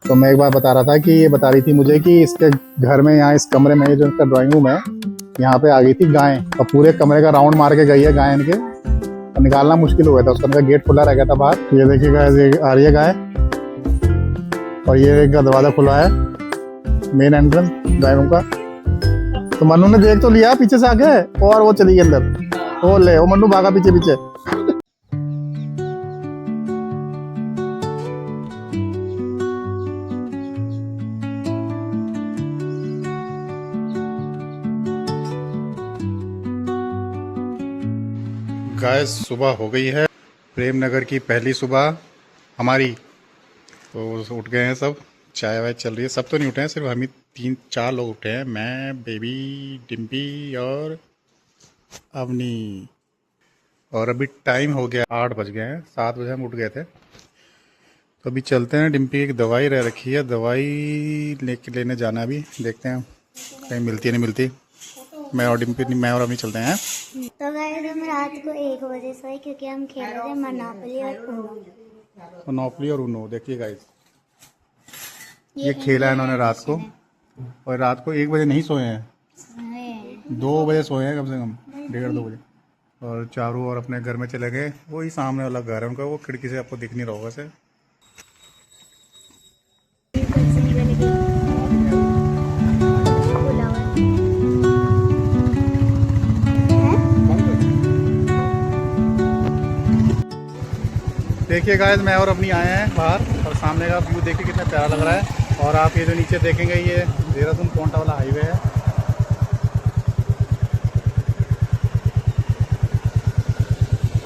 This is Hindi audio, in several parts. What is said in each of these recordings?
तो मैं एक बार बता रहा था कि ये बता रही थी मुझे कि इसके घर में यहाँ इस कमरे में जो इसका ड्राइंग रूम है यहाँ पे आ गई थी गाय और पूरे कमरे का राउंड मार के गई है गाय इनके और निकालना मुश्किल हो गया था। उसका गेट खुला रह गया था बाहर। ये देखिए गाय आ रही है गाय और ये का दरवाजा खुला है मेन एंट्रेंस ड्राइंग रूम का। तो मन्नू ने देख तो लिया पीछे से आके और वो चली गई अंदर। वो ले वो मन्नू भागा पीछे पीछे। गाइस सुबह हो गई है, प्रेमनगर की पहली सुबह हमारी। तो उठ गए हैं सब, चाय वाय चल रही है। सब तो नहीं उठे हैं, सिर्फ हम ही 3-4 लोग उठे हैं, मैं, बेबी, डिम्पी और अवनी। और अभी टाइम हो गया 8 बज गए हैं, 7 बजे हम उठ गए थे। तो अभी चलते हैं। डिम्पी एक दवाई रह रखी है, दवाई लेने जाना है। अभी देखते हैं कहीं मिलती है नहीं मिलती। मैं और डिम्पी, मैं और अवनी चलते हैं। तो गाइस हम रात को 1 बजे सोए क्योंकि हम खेल रहे थे मोनोपोली और ऊनो। देखिए गाइस ये खेला है इन्होंने रात को, और रात को 1 बजे नहीं सोए हैं, 2 बजे सोए हैं कम से कम, 1:30-2 बजे। और चारों और अपने घर में चले गए। वही सामने वाला घर है उनका, वो खिड़की से आपको दिख नहीं रहा होगा से। देखिए गाइस मैं और अपनी आए हैं बाहर और सामने का व्यू देखिए कितना प्यारा लग रहा है। और आप ये जो नीचे देखेंगे ये देहरादून कोंटा वाला हाईवे है।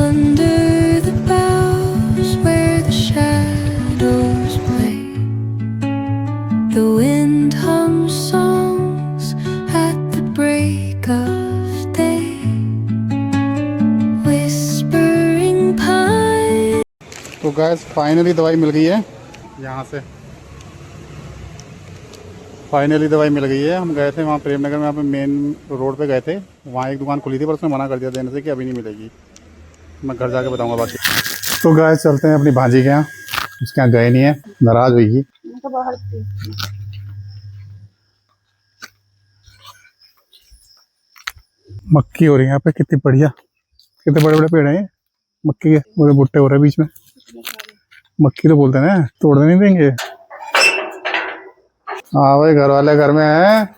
Under the boughs where the shadows play, the wind hums songs at the break of day, whispering pine। तो गाइस फाइनली दवाई मिल गई है यहाँ से, फाइनली दवाई मिल गई है। हम गए थे वहाँ प्रेमनगर में, यहाँ पे मेन रोड पे गए थे, वहाँ एक दुकान खुली थी पर उसने मना कर दिया देने से कि अभी नहीं मिलेगी। मैं घर जाके बताऊंगा बाकी। तो गाइस चलते हैं अपनी भांजी के यहाँ, उसके यहाँ गए नहीं है, नाराज हुई। मक्की हो रही है यहाँ पे, कितनी बढ़िया, कितने बड़े बड़े पेड़ हैं मक्की के, पूरे भुट्टे हो रहे हैं बीच में। मक्की तो बोलते हैं ना, तोड़ने नहीं देंगे। हाँ भाई घर वाले घर में हैं,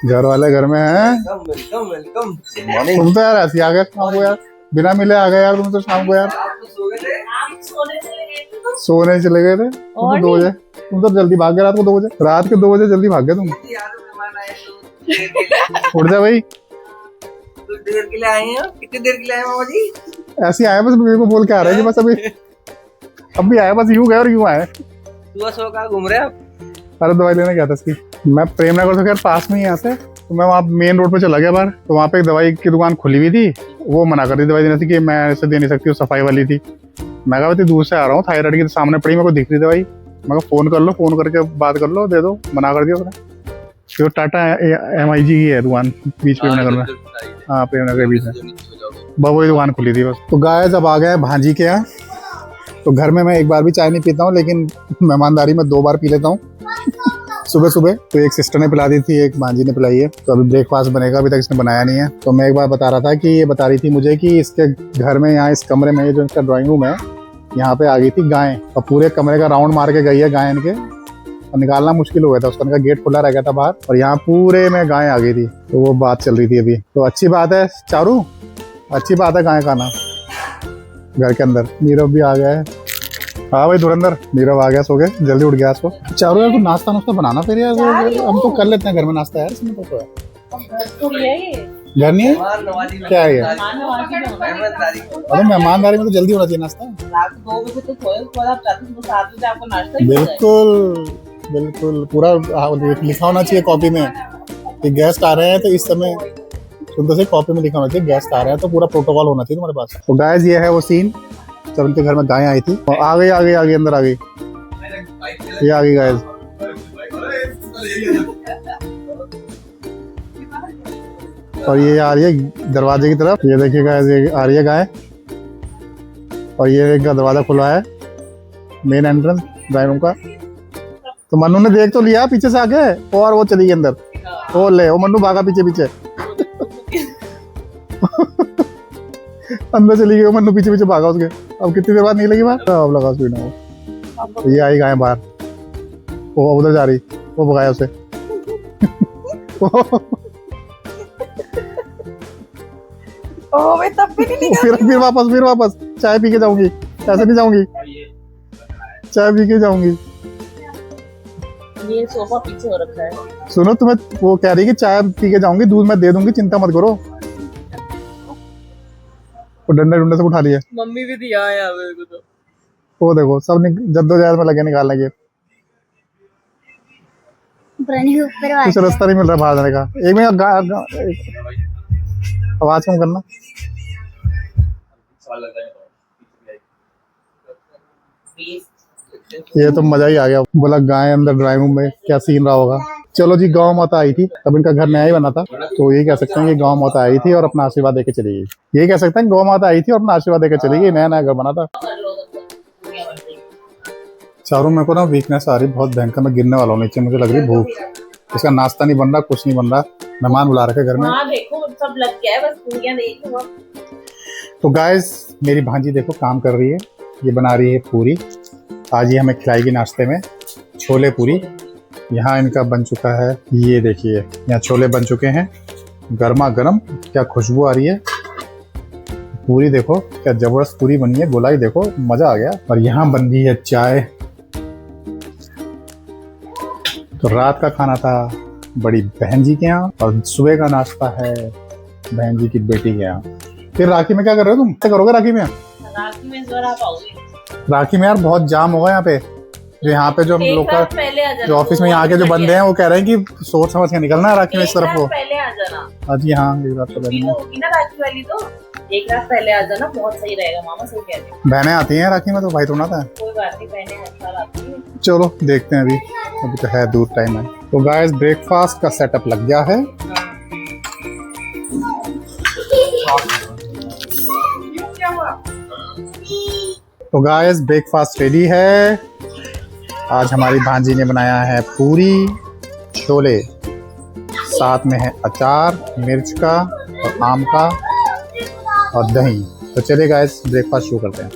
घर वाले घर में हैं। वेलकम। तुम तो यार ऐसे आ गए शाम को यार, बिना मिले आ गए यार तुम तो शाम को यार। सोने चले गए थे तुम तो 2 बजे, तुम तो जल्दी भाग गए रात को 2 बजे, रात के 2 बजे जल्दी भाग गए तुम। उठ जा भाई। देर के लिए आए हैं? कितनी देर के लिए आए मामा जी? ऐसे आए बस, मेरे को बोल के आ रहे हैं कि बस अभी आए, बस यूं गए और यूं आए। सुबह सो कहाँ घूम रहे आप? अरे दवाई लेने गया था इसकी। मैं प्रेमनगर से खैर पास में ही यहाँ से, तो मैं वहाँ मेन रोड पे चला गया बाहर। तो वहाँ पे एक दवाई की दुकान खुली हुई थी, वो मना कर दी दवाई देने से कि मैं ऐसे दे नहीं सकती, वो सफाई वाली थी। मैं कहा इतनी दूर से आ रहा हूँ, थायराइड की सामने पड़ी, मेरे को दिख रही दवाई। मैं कहा फोन कर लो, फोन करके बात कर लो, दे दो। मना कर दिया उसने। फिर टाटा MIG की है दुकान बीच प्रेमनगर में, हाँ प्रेमनगर के बीच में वही दुकान खुली थी बस। तो गाय जब आ गए भांजी के यहाँ, तो घर में मैं एक बार भी चाय नहीं पीता हूँ, लेकिन मेहमानदारी में 2 बार पी लेता हूँ सुबह सुबह। तो एक सिस्टर ने पिला दी थी, एक भांजी ने पिलाई है। तो अभी ब्रेकफास्ट बनेगा, अभी तक इसने बनाया नहीं है। तो मैं एक बार बता रहा था कि ये बता रही थी मुझे कि इसके घर में यहाँ इस कमरे में जो इसका ड्राइंग रूम है यहाँ पे आ गई थी गाय और पूरे कमरे का राउंड मार के गई है गाय इनके, और निकालना मुश्किल हो गया था। उसका गेट खुला रह गया था बाहर और यहाँ पूरे में गाय आ गई थी। तो वो बात चल रही थी अभी। तो अच्छी बात है चारू, अच्छी बात है गाय खाना घर के अंदर। नीरव भी आ गया है। हाँ भाई धुरंधर, नीरव आ गया, सो गए, जल्दी उठ गया इसको। चारू यार तू नाश्ता बनाना फिर यार, हम तो कर लेते हैं घर में नाश्ता यार, इसमें तो है। घर नहीं है क्या है? अरे मेहमानदारी में तो जल्दी होना चाहिए नाश्ता। बिल्कुल बिल्कुल, पूरा लिखा होना चाहिए कॉपी में कि गेस्ट आ रहे हैं, तो इस समय सुनते से कॉपी में लिखा होना चाहिए गेस्ट आ रहे हैं, तो पूरा प्रोटोकॉल होना चाहिए तुम्हारे पास। तो गाइस ये है वो सीन जब उनके घर में गाय आई थी। और आ गई अंदर आ गई, ये आ गई गाइस। और ये आ रही है दरवाजे की तरफ, ये देखिए गाइस, ये आ रही है गाय और ये का दरवाजा खुला है मेन एंट्रेंस ड्राइंग रूम का। तो मन्नू ने देख तो लिया पीछे से आके, और वो चली गई अंदर। वो ले, वो मन्नू भागा पीछे पीछे अंदर चली गई वो मन्नू, पीछे पीछे भागा उसके। अब कितनी देर बाद नहीं लगी बात, अब लगा स्पीड में वो। ये आई गाय बाहर, वो उधर जा रही, वो भगाया उसे तब भी नहीं फिर वापस चाय पी के जाऊंगी, ऐसे नहीं जाऊंगी, चाय पी के जाऊंगी। ये सोफा पीछे हो रखा है। सुनो, तुम्हें वो कह रही कि चाय पी के जाऊंगी, दूध मैं दे दूंगी, चिंता मत करो। वो डंडे डंडे से उठा लिया। मम्मी भी दिया है मेरे को तो। वो देखो सब जद्दोजहद में लगे निकालने के। ऊपर कुछ रास्ता नहीं मिल रहा बाहर जाने का। एक मिनट, आवाज कम करना। ये तो मजा ही आ गया। बोला गाय अंदर ड्राइंग रूम में, क्या सीन रहा होगा। चलो जी, गांव माता आई थी, तब इनका घर नया ही बना था, तो ये कह सकते हैं कि गांव माता आई थी और अपना आशीर्वाद देके चली गई। ये कह सकते हैं गौ माता आई थी और अपना आशीर्वाद देके चली गई, नया नया घर बना था। चारों मेरे को ना वीकनेस आ रही बहुत भयंकर, मैं गिरने वाला हूँ नीचे, मुझे लग रही भूख। इसका नाश्ता नहीं बन रहा, कुछ नहीं बन रहा, मेहमान बुला रखे घर में। हाँ देखो सब लग गया है, बस पूरियां देखो। तो गाइस, मेरी भांजी देखो काम कर रही है, ये बना रही है पूरी। आज ये हमें खिलाएगी नाश्ते में छोले पूरी। यहाँ इनका बन चुका है, ये देखिए यहाँ छोले बन चुके हैं गर्मा गर्म, क्या खुशबू आ रही है। पूरी देखो क्या जबरदस्त पूरी बनी है, गोलाई देखो, मजा आ गया। और यहाँ बन रही है चाय। तो रात का खाना था बड़ी बहन जी के यहाँ, और सुबह का नाश्ता है बहन जी की बेटी के यहाँ। फिर राखी में क्या कर रहे हो तुम, क्या करोगे राखी में? राखी में जरा पाओगे। राखी में यार बहुत जाम होगा यहाँ पे। जो यहाँ पे जो लोग जो ऑफिस में यहाँ के जो बंदे हैं वो कह रहे हैं कि सोच समझ के निकलना है राखी में इस तरफ को। पहले आ जाना। हाँ जी, हाँ एक रात तो होगी ना राखी वाली, तो एक रात पहले आ जाना, बहुत सही रहेगा। मामा सही कह रहे हैं। बहनें आती हैं राखी में तो भाई थोड़ा था। कोई बात नहीं, बहनें हर साल आती हैं। चलो देखते हैं, अभी तो है दूर टाइम है। तो गाइस, ब्रेकफास्ट का सेटअप लग गया है। तो गाइस, ब्रेकफास्ट रेडी है। आज हमारी भांजी ने बनाया है पूरी छोले, साथ में है अचार मिर्च का और आम का और दही। तो चलिए गाइस, ब्रेकफास्ट शुरू करते हैं।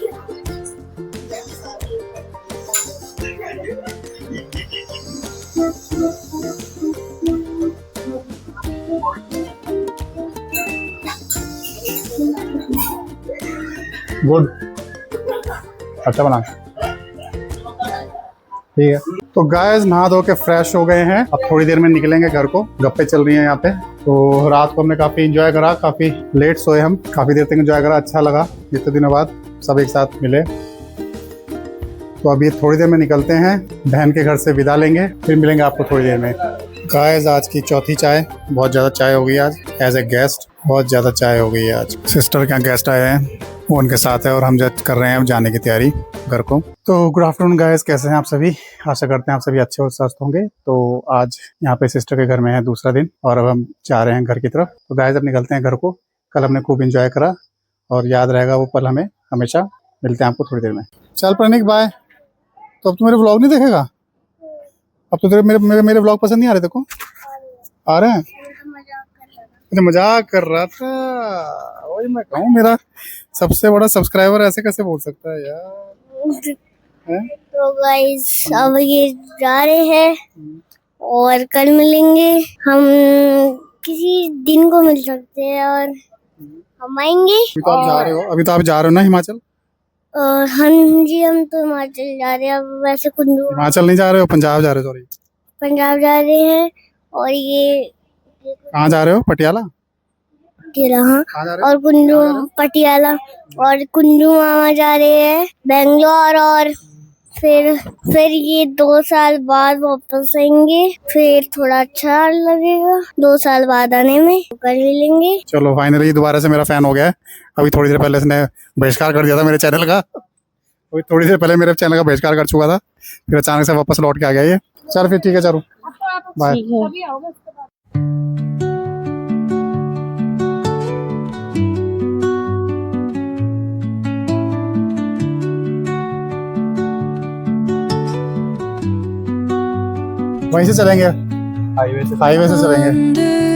गुड, अच्छा बना, ठीक है। तो गाइस, नहा धो के फ्रेश हो गए हैं, अब थोड़ी देर में निकलेंगे घर को। गप्पे चल रही हैं यहाँ पे। तो रात को हमने काफी एंजॉय करा, काफी लेट सोए हम, काफी देर तक एंजॉय करा, अच्छा लगा इतने दिनों बाद सब एक साथ मिले। तो अभी थोड़ी देर में निकलते हैं, बहन के घर से विदा लेंगे, फिर मिलेंगे आपको थोड़ी देर में। गाइस, आज की चौथी चाय, बहुत ज़्यादा चाय हो गई आज एज ए गेस्ट, बहुत ज़्यादा चाय हो गई है आज। सिस्टर के यहाँ गेस्ट आए हैं, वो उनके साथ है और हम जब कर रहे हैं जाने की तैयारी घर को। तो गुड आफ्टरनून गाइस, कैसे हैं आप सभी? आशा करते हैं आप सभी अच्छे और स्वस्थ होंगे। तो आज यहाँ पे सिस्टर के घर में है दूसरा दिन और अब हम जा रहे हैं घर की तरफ। तो गाइस, अब निकलते हैं घर को। कल हमने खूब इंजॉय करा और याद रहेगा वो पल हमें हमेशा। मिलते हैं आपको थोड़ी देर में। चल प्रनिक, बाय। तो अब तू मेरे व्लॉग नहीं देखेगा? अब तो तेरे मेरे व्लॉग पसंद नहीं आ रहे देखो? आ रहे हैं? अच्छा, मजाक कर रहा था, वही मैं कहूँ, मेरा सबसे बड़ा सब्सक्राइबर ऐसे कैसे बोल सकता है यार। तो गाइस, अब ये जा रहे हैं और कल मिलेंगे। हम किसी दिन को मिल सकते हैं और हम आएंगे। अभी तो आप जा रहे हो, अभी तो आप जा रहे हो ना हिमाचल? हाँ जी, हम तो हिमाचल जा रहे हैं। अब वैसे कुल्लू, हिमाचल नहीं जा रहे हो, पंजाब जा रहे हो, सॉरी पंजाब जा रहे हैं। और ये कहाँ जा रहे हो? पटियाला? हाँ, कहाँ जा रहे हो? और कुल्लू पटियाला, और कुल्लू मामा जा रहे हैं बेंगलोर। और फिर ये 2 साल बाद वापस आएंगे, फिर थोड़ा अच्छा लगेगा 2 साल बाद आने में। कल मिलेंगे। चलो फाइनली दोबारा से मेरा फैन हो गया है। अभी थोड़ी देर पहले इसने बहिष्कार कर दिया था मेरे चैनल का, अभी थोड़ी देर पहले मेरे चैनल का बहिष्कार कर चुका था, फिर अचानक से वापस लौट के आ गया ये। चल फिर ठीक है, चलो बाय। वहीं से चलेंगे, हाईवे से हाईवे से चलेंगे। Wonder